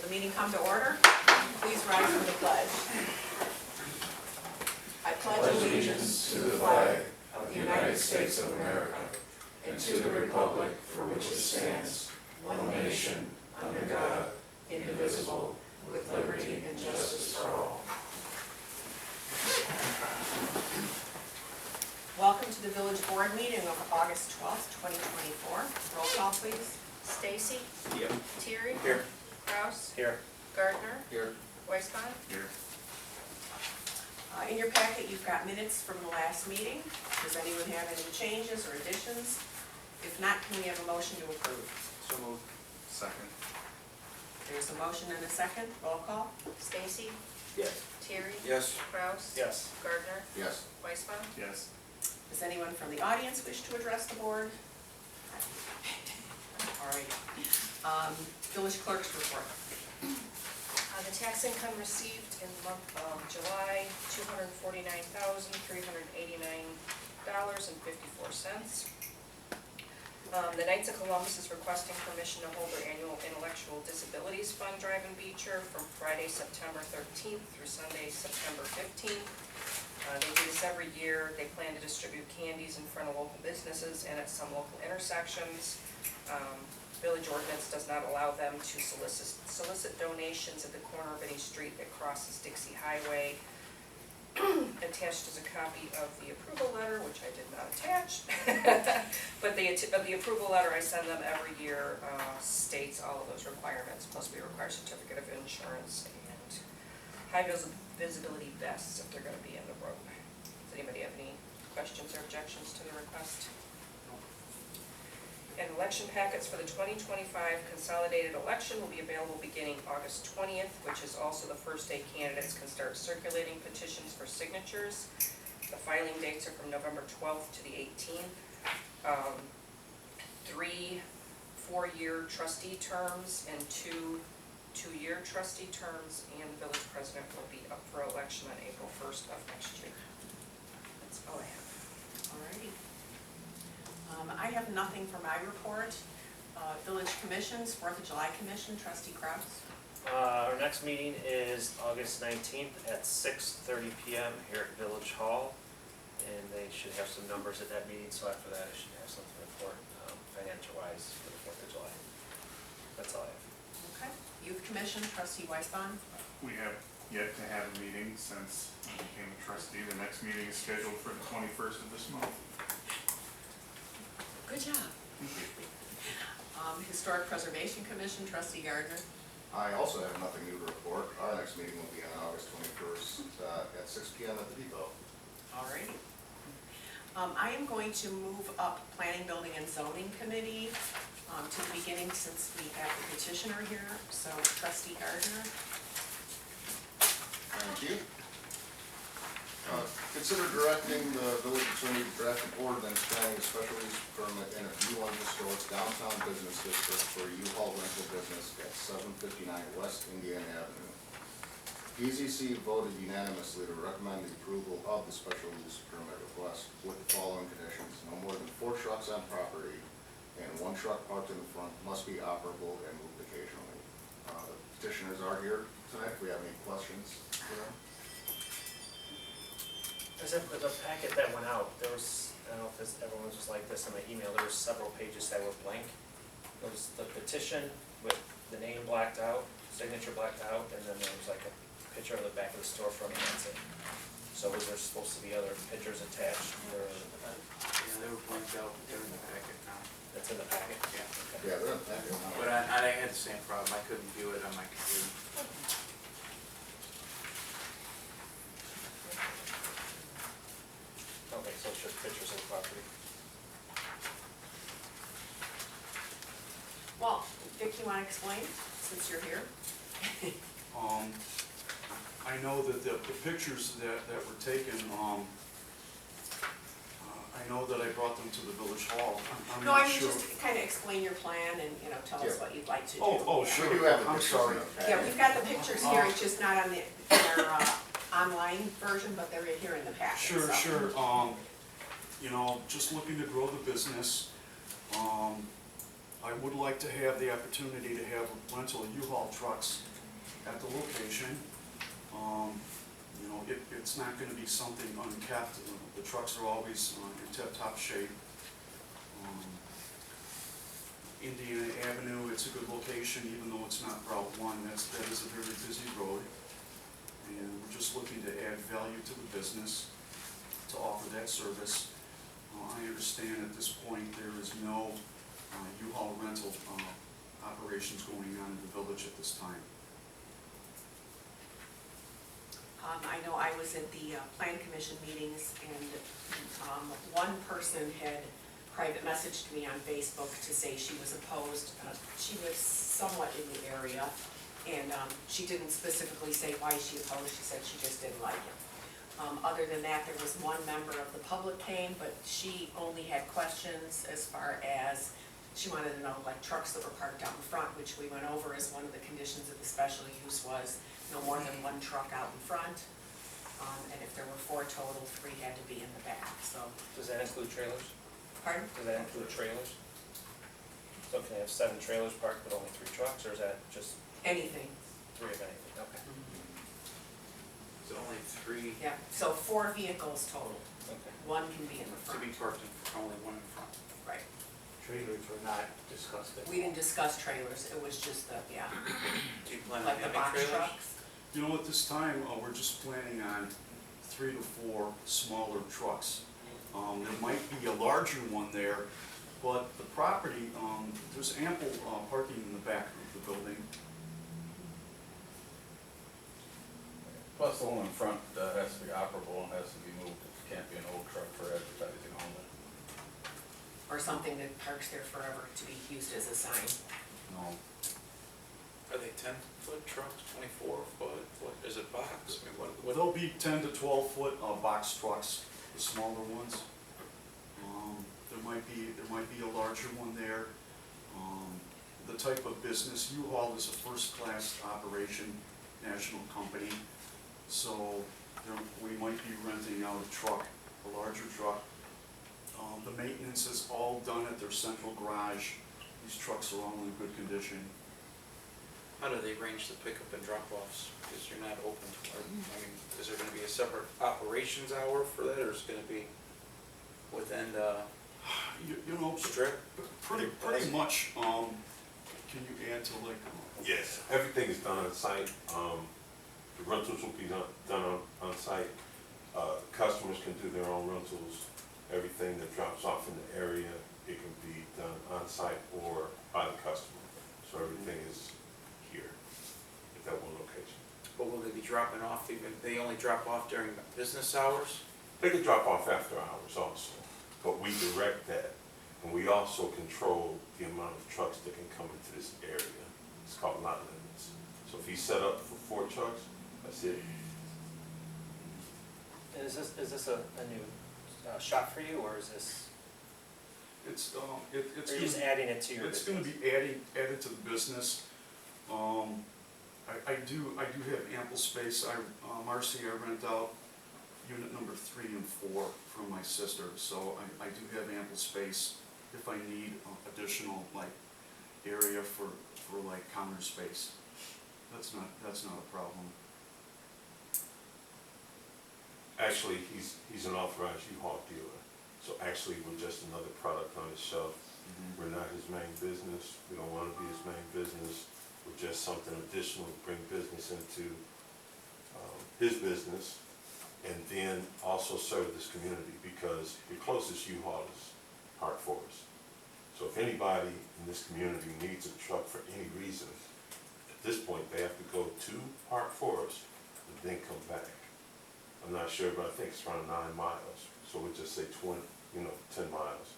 the meeting come to order? Please rise for the pledge. I pledge allegiance to the flag of the United States of America and to the republic for which it stands, one nation, under God, indivisible, with liberty and justice for all. Welcome to the village board meeting of August 12th, 2024. Roll call, please. Stacy? Yep. Terry? Here. Kraus? Here. Gardner? Here. Weisbach? Here. In your packet, you've got minutes from the last meeting. Does anyone have any changes or additions? If not, can we have a motion to approve? So moved. Second. There's a motion and a second. Roll call. Stacy? Yes. Terry? Yes. Kraus? Yes. Gardner? Yes. Weisbach? Yes. Does anyone from the audience wish to address the board? All right. Village clerk's report. The tax income received in the month of July, $249,389.54. The Knights of Columbus is requesting permission to hold their annual Intellectual Disabilities Fund Drive in Beecher from Friday, September 13th through Sunday, September 15th. They do this every year. They plan to distribute candies in front of local businesses and at some local intersections. Village ordinance does not allow them to solicit donations at the corner of any street that crosses Dixie Highway. Attached is a copy of the approval letter, which I did not attach. But the approval letter I send them every year states all of those requirements. Plus we require certificate of insurance and high visibility vests if they're going to be in the road. Does anybody have any questions or objections to the request? And election packets for the 2025 consolidated election will be available beginning August 20th, which is also the first day candidates can start circulating petitions for signatures. The filing dates are from November 12th to the 18th. 3 4-year trustee terms and 2 2-year trustee terms, and the village president will be up for election on April 1st of next year. That's all I have. All righty. I have nothing for my report. Village commissions, 4th of July commission, trustee Kraus. Our next meeting is August 19th at 6:30 p.m. here at Village Hall, and they should have some numbers at that meeting, so after that I should have something to report financial-wise for the 4th of July. That's all I have. Okay. Youth commission, trustee Weisbach. We have yet to have a meeting since I became a trustee. The next meeting is scheduled for the 21st of this month. Good job. Historic preservation commission, trustee Gardner. I also have nothing new to report. Our next meeting will be on August 21st at 6 p.m. at the depot. All right. I am going to move up planning, building, and zoning committee to the beginning since we have the petitioner here. So trustee Gardner. Thank you. Consider directing the village attorney to draft an ordinance granting a special use permit in a B1 historic downtown business district for a U-Haul rental business at 759 West Indiana Avenue. PZC voted unanimously to recommend the approval of the special use permit request with the following conditions. No more than 4 trucks on property and 1 truck parked in the front must be operable and moved occasionally. The petitioners are here tonight. If we have any questions for them. As if the packet that went out, there was, I don't know if everyone was just like this in my email, there was several pages that were blank. There was the petition with the name blacked out, signature blacked out, and then there was like a picture of the back of the storefront, and that's it. So was there supposed to be other pictures attached, or? Yeah, they were blanked out. They're in the packet now. That's in the packet? Yeah. Okay. Yeah, they're in the packet. But I had the same problem. I couldn't view it on my computer. Okay, so it's just pictures of the property. Well, Vic, you want to explain since you're here? I know that the pictures that were taken, I know that I brought them to the village hall. I'm No, I not mean sure. just kind of explain your plan and, tell us Yeah. what you'd like to do. Oh, sure. We do have the I'm pictures sorry. in the packet. Yeah, we've got the pictures here, it's just not on our online version, but they're here in the packet. Sure, so. sure. Just looking to grow the business. I would like to have the opportunity to have rental U-Haul trucks at the location. You know, it's not gonna be something unkept. The trucks are always in tip-top shape. Indiana Avenue, it's a good location, even though it's not Route 1, that is a very busy road. And we're just looking to add value to the business, to offer that service. I understand at this point there is no U-Haul rental operations going on in the village at this time. I know I was at the Plan Commission meetings, and one person had private messaged me on Facebook to say she was opposed. She lives somewhat in the area, and she didn't specifically say why she opposed. She said she just didn't like it. Other than that, there was one member of the public came, but she only had questions as far as she wanted to know, like, trucks that were parked out in front, which we went over as one of the conditions of the special use was no more than one truck out in front. And if there were 4 total, 3 had to be in the back, so. Does that include trailers? Pardon? Does that include trailers? So can they have 7 trailers parked but only 3 trucks, or is that just Anything. 3 of anything? Okay, Is it only 3 Yeah, so 4 vehicles total. okay. 1 can be in the to be front. parked in, only 1 in front? Right. Trailers were not discussed at all. We didn't discuss trailers, it was just the, yeah, Do you plan on like the having box trailers? trucks. You know, at this time, we're just planning on 3 to 4 smaller trucks. There might be a larger one there, but the property, there's ample parking in the back of the building. Plus, the one in front has to be operable and has to be moved. It can't be an old truck for advertising only. Or something that parks there forever to be used as a sign. No. Are they 10-foot trucks, 24-foot, what, is it box? I mean, what, There'll be 10 to 12 foot box trucks, the smaller ones. There might be a larger one there. The type of business, U-Haul is a first-class operation, national company. So we might be renting out a truck, a larger truck. The maintenance is all done at their central garage. These trucks are all in good condition. how do they arrange the pickup and drop-offs? Because you're not open to, I mean, is there gonna be a separate operations hour for that, or is it gonna be within the You know, strip? pretty much, can you add to like? Yes, everything is done on site. The rentals will be done on site. Customers can do their own rentals. Everything that drops off in the area, it can be done on site or by the customer. So everything is here at that one location. But will they be dropping off even, they only drop off during business hours? They can drop off after hours also, but we direct that. And we also control the amount of trucks that can come into this area. It's called lot limits. So if he's set up for 4 trucks, that's it. And is this a new shop for you, or is this, It's or it's are you just gonna, adding it to your it's business? gonna be added to the business. I do have ample space. Marcy, I rent out unit number 3 and 4 from my sister, so I do have ample space if I need additional like area for like counter space. That's not a problem. Actually, he's an authorized U-Haul dealer. So actually, we're just another product on his shelf. We're not his main business. We don't want to be his main business. We're just something additional to bring business into his business, and then also serve this community, because the closest U-Haul is Park Forest. So if anybody in this community needs a truck for any reason, at this point, they have to go to Park Forest and then come back. I'm not sure, but I think it's around 9 miles. So we'll just say 10 miles.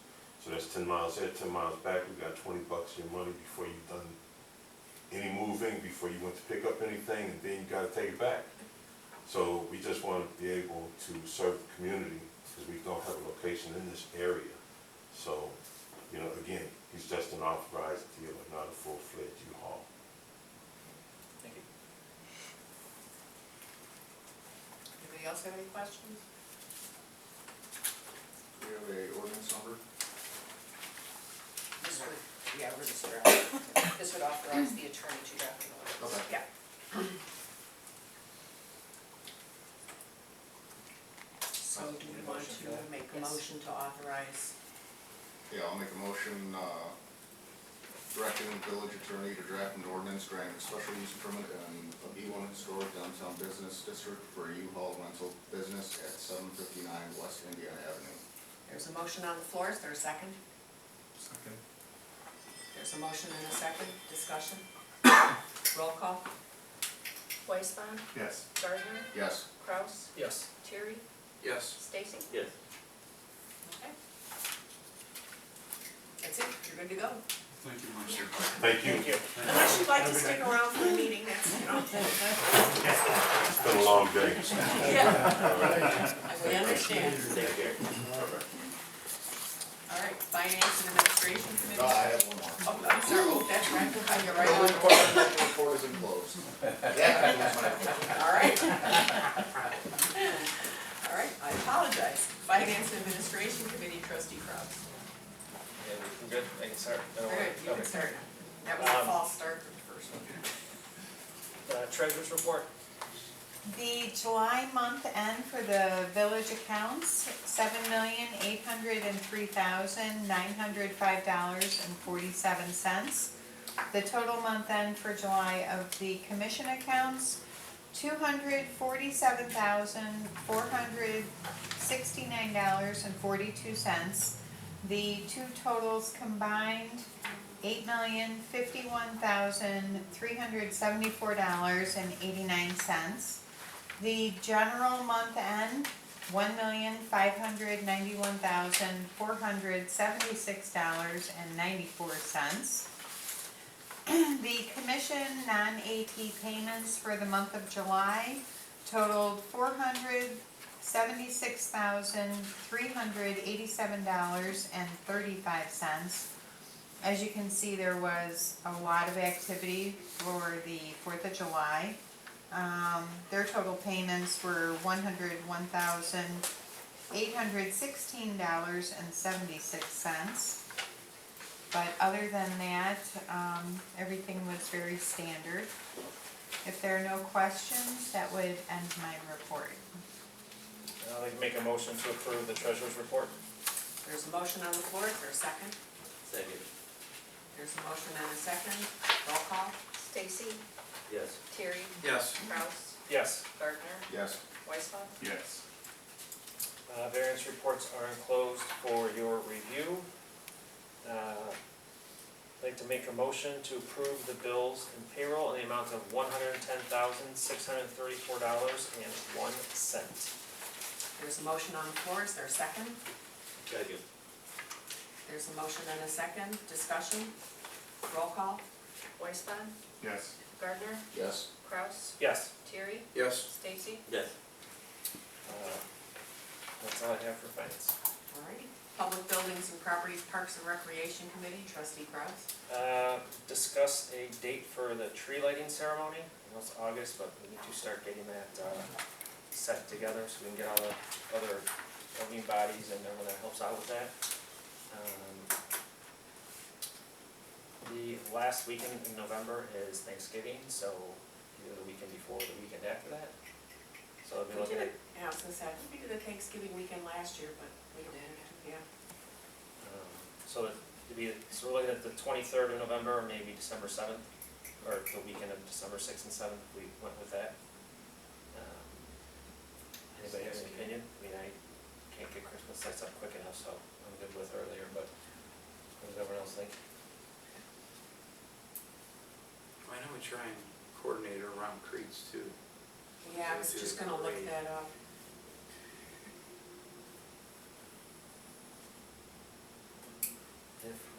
So that's 10 miles there, 10 miles back. We got $20 of your money before you've done any moving, before you went to pick up anything, and then you gotta take it back. So we just want to be able to serve the community, because we don't have a location in this area. So, you know, again, he's just an authorized dealer, not a full-fledged U-Haul. Thank you. Anybody else have any questions? Do we have a ordinance number? This would, yeah, we're just, this would authorize the attorney to draft an order. Okay. Yeah. So do we want to make a Yes. motion to authorize? Yeah, I'll make a motion, directing the village attorney to draft an ordinance granting a special use permit in a B1 historic downtown business district for a U-Haul rental business at 759 West Indiana Avenue. There's a motion on the floor, is there a second? Second. There's a motion and a second, discussion? Roll call? Weisband, Yes. Gardner, Yes. Kraus, Yes. Terry, Yes. Stacy. Yes. Okay. That's it, you're good to go. Thank you, Marcia. Thank you. Thank you. Unless you'd like to stick around for the meeting, that's, you know. It's been a long day. Yeah. We understand. Take care. All right, Finance and Administration Committee. I have one more. Oh, I'm sorry, oh, that's right, you're right Building on. department report is enclosed. All right. All right, I apologize. Finance and Administration Committee, Trustee Kraus. Yeah, we're good, I can start. I don't All wanna- right, you can okay. start. That was a Um, false start for the first one. Treasurer's report. The July month end for the village accounts, $7,803,905.47. The total month end for July of the commission accounts, $247,469.42. The two totals combined, $8,051,374.89. The general month end, $1,591,476.94. The commission non-AP payments for the month of July totaled $476,387.35. As you can see, there was a lot of activity for the 4th of July. Their total payments were $101,816.76. But other than that, everything was very standard. If there are no questions, that would end my report. I'd like to make a motion to approve the treasurer's report. There's a motion on the floor, is there a second? Second. There's a motion and a second. Roll call? Stacy, Yes. Terry, Yes. Kraus, Yes. Gardner, Yes. Weisband. Yes. Variance reports are enclosed for your review. I'd like to make a motion to approve the bills and payroll in the amount of $110,634.01. There's a motion on the floor, is there a second? Second. There's a motion and a second. Discussion? Roll call? Weisband, Yes. Gardner, Yes. Kraus, Yes. Terry, Yes. Stacy. Yes. That's all I have for finance. All righty. Public Buildings and Properties, Parks and Recreation Committee, Trustee Kraus. Discuss a date for the tree lighting ceremony. I know it's August, but we need to start getting that set together so we can get all the other governing bodies and everyone that helps out with that. The last weekend in November is Thanksgiving, so either the weekend before or the weekend after that. So we'll be We looking did at, it, I was gonna say, I think we did the Thanksgiving weekend last year, but we did, yeah. so we're looking at the 23rd of November, or maybe December 7th, or the weekend of December 6th and 7th, if we went with that. Anybody have any opinion? I mean, I can't get Christmas lights up quick enough, so I'm good with earlier, but what does everyone else think? I know we try and coordinate around creeds too. Yeah, I was just gonna look that up.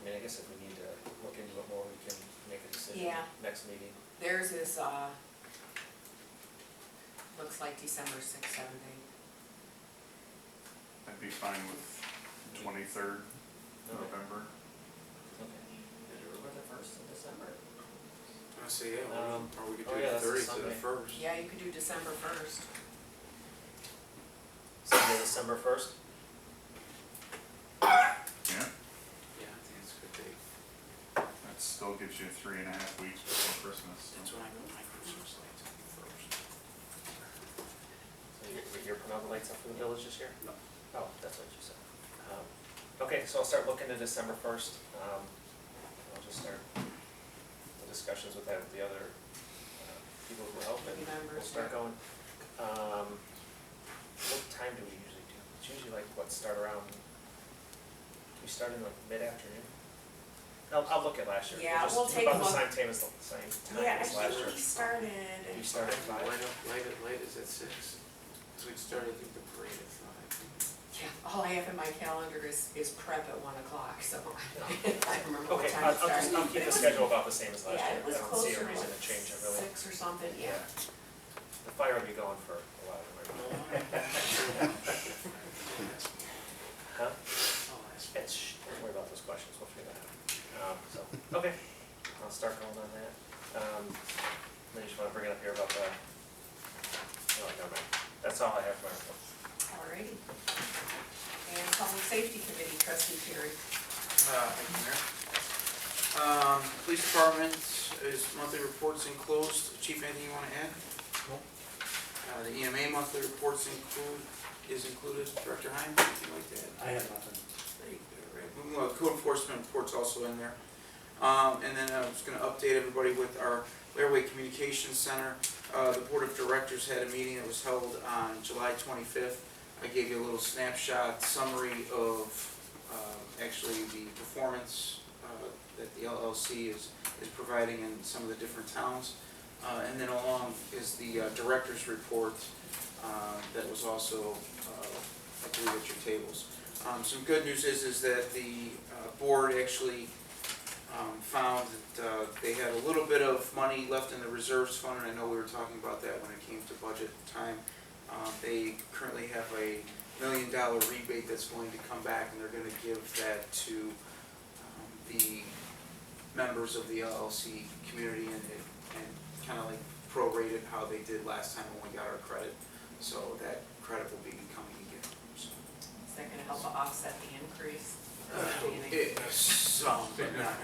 I guess if we need to look into it more, we can make a decision Yeah. next meeting. Theirs is, looks like December 6th, 7th, 8th. I'd be fine with 23rd November. Okay. Or the 1st of December. I say, yeah, or we could oh do yeah, the that's a 30th to the Sunday. 1st. Yeah, you could do December 1st. Sunday, December 1st? Yeah, Yeah, I think it's a good date. that still gives you 3.5 weeks before Christmas. so. That's when I put my Christmas lights on first. So you're putting out the lights stuff from the village this year? No. Oh, that's what you said. Okay, so I'll start looking to December 1st. I'll just start the discussions with that, with the other people who help, and we'll start going. What time do we usually do? It's usually like, what, start around, do we start in like mid-afternoon? I'll look at last year. Yeah, we'll take a about the look. same time as last Yeah, I year. think we started. You started at 5? Light is at 6, because we started, I think, the parade at 5. Yeah, all I have in my calendar is prep at 1 o'clock, so I don't remember what Okay, time it started. I'll keep the schedule about the same as last Yeah, year. it was I don't see a closer to reason like to change it really. 6 or something, yeah. The fire will be going for a while. Huh? Don't worry about those questions, we'll figure that out. Okay, I'll start going on that. Then you just wanna bring it up here about the, no, never mind. That's all I have for my report. Alrighty. And Public Safety Committee, Trustee Terry. Thank you, Mayor. Police Department is monthly reports enclosed. Chief, anything you want to add? Nope. The EMA monthly reports is included. Director Heim, anything like that? I have nothing. Great. Code enforcement report's also in there. And then I was going to update everybody with our Airway Communications Center. The Board of Directors had a meeting that was held on July 25th. I gave you a little snapshot summary of actually the performance that the LLC is providing in some of the different towns. And then along is the director's report that was also, I believe, at your tables. Some good news is that the board actually found that they had a little bit of money left in the reserves fund, and I know we were talking about that when it came to budget time. They currently have a $1 million rebate that's going to come back, and they're going to give that to the members of the LLC community and kind of like prorated how they did last time when we got our credit. So that credit will be coming again. So. Is that gonna help offset the increase? Some, but not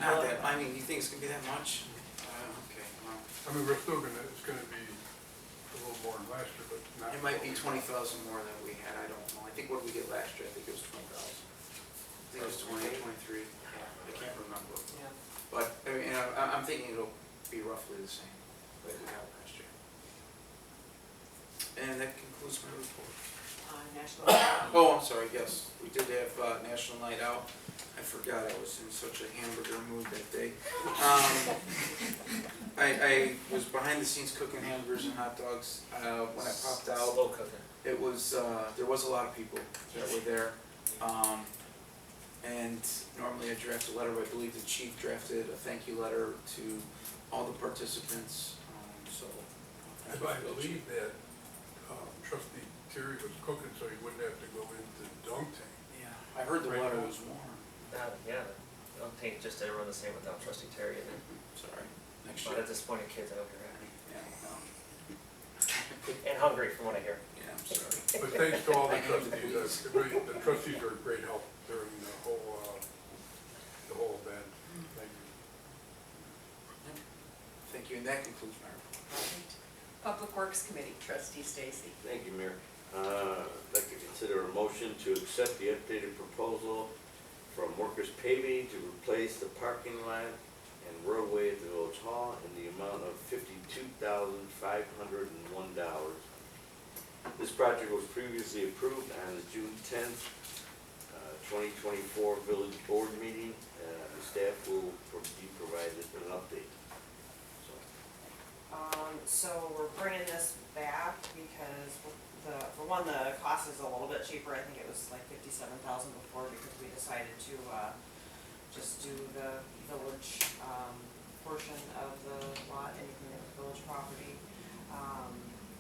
that. I mean, you think it's gonna be that much? Okay, well. I mean, we're still gonna, it's gonna be a little more than last year, but not. It might be 20,000 more than we had, I don't know. I think what did we get last year? I think it was 20,000. I think it was 20, 23. I can't remember. Yeah. But, I mean, I'm thinking it'll be roughly the same that we had last year. And that concludes my report. National. Oh, I'm sorry, yes, we did have National Night Out. I forgot I was in such a hamburger mood that day. I was behind the scenes cooking hamburgers and hot dogs. When I popped out, Slow cooking. it was, there was a lot of people that were there. And normally I draft a letter, but I believe the chief drafted a thank you letter to all the participants, so. I believe that Trustee Terry was cooking so he wouldn't have to go into the dunk tank. Yeah, I heard the letter was warm. Yeah, I don't think just everyone the same without Trustee Terry in there. Sorry, next A lot year. of disappointed kids, I hope you're happy. Yeah, And hungry, from what I hear. yeah, I'm sorry. But thanks to all the trustees, the trustees were a great help during the whole event. Thank you. Thank you, and that concludes my report. Public Works Committee, Trustee Stacy. Thank you, Mayor. I'd like to consider a motion to accept the updated proposal from Workers Paving to replace the parking lot and roadway at the Village Hall in the amount of $52,501. This project was previously approved on the June 10th, 2024 Village Board meeting. The staff will be provided an update. So we're bringing this back because for one, the cost is a little bit cheaper. I think it was like $57,000 before, because we decided to just do the village portion of the lot, anything that was village property.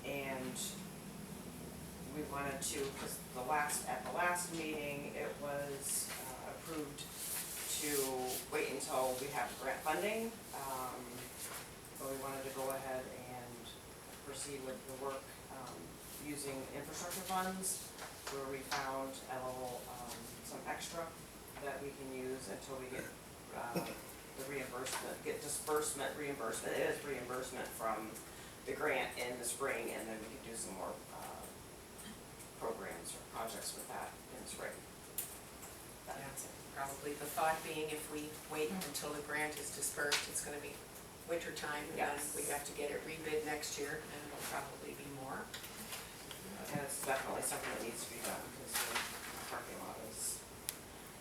And we wanted to, because at the last meeting, it was approved to wait until we have grant funding. But we wanted to go ahead and proceed with the work using infrastructure funds, where we found a little, some extra that we can use until we get the reimbursement, reimbursement. It is reimbursement from the grant in the spring, and then we can do some more programs or projects with that in spring. That's it. Probably the thought being if we wait until the grant is dispersed, it's gonna be winter time, and then Yes. we have to get it rebid next year, and it'll probably be more. And it's definitely something that needs to be done, because the parking lot is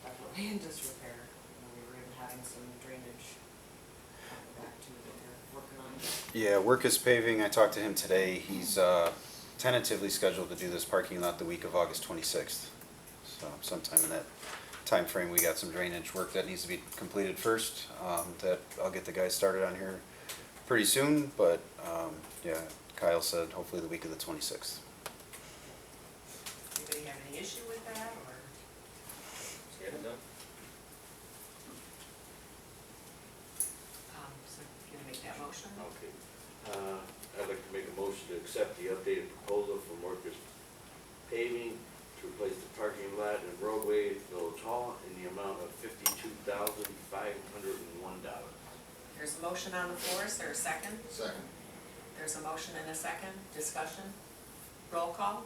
definitely in disrepair. We were even having some drainage coming back too that they're working on. Yeah, work is paving. I talked to him today. He's tentatively scheduled to do this parking lot the week of August 26th. So sometime in that time frame, we got some drainage work that needs to be completed first. That I'll get the guys started on here pretty soon, but yeah, Kyle said hopefully the week of the 26th. Anybody have any issue with that, or? Get it done. So you gonna make that motion? Okay. I'd like to make a motion to accept the updated proposal from Workers Paving to replace the parking lot and roadway at Village Hall in the amount of $52,501. There's a motion on the floor, is there a second? Second. There's a motion and a second, discussion, roll call?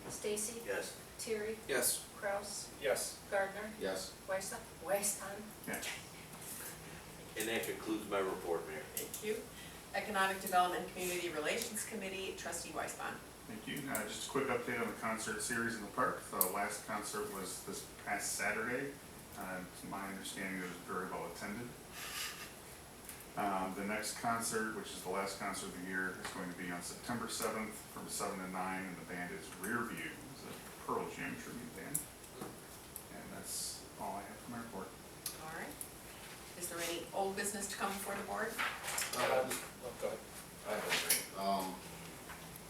Stacy? Yes. Terry? Yes. Kraus? Yes. Gardner? Yes. Weisman? Yeah. And that concludes my report, Mayor. Thank you. Economic Development Community Relations Committee, trustee Weisbon. Thank you. Just a quick update on the concert series in the park. The last concert was this past Saturday. To my understanding, it was very well attended. The next concert, which is the last concert of the year, is going to be on September 7th from 7 to 9, and the band is Rearview. It's a Pearl Jam tribute band. And that's all I have for my report. All right. Is there any old business to come before the board? Oh, go ahead. I have one thing.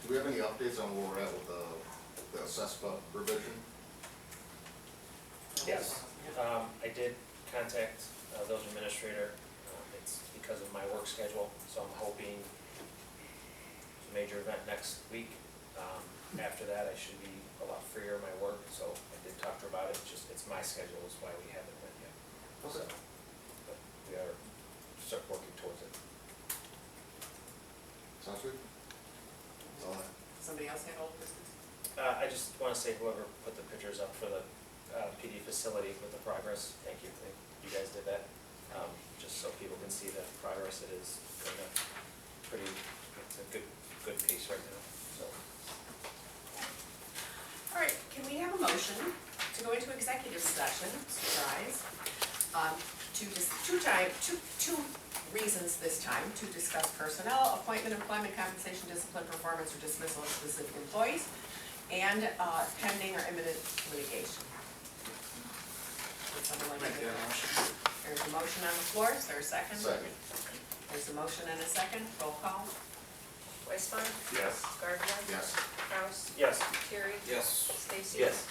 Do we have any updates on where we're at with the CESPA revision? Yes. I did contact the village administrator. It's because of my work schedule, so I'm hoping it's a major event next week. After that, I should be a lot freer in my work, so I did talk to her about it. It's my schedule is why we haven't met yet. So, but we are start working towards it. Sounds good? That's all I have. Somebody else had old business? I just want to say whoever put the pictures up for the PD facility with the progress, thank you. You guys did that, just so people can see the progress it is. It's a good pace right now, so. All right, can we have a motion to go into executive session, surprise, two reasons this time, to discuss personnel, appointment, employment, compensation, discipline, performance, or dismissal of specific employees, and pending or imminent litigation. Would someone like to Make that motion. There's a motion on the floor, is there a second? Second. There's a motion and a second, roll call. Weisman? Yes. Gardner? Yes. Kraus? Yes. Terry? Yes. Stacy? Yes.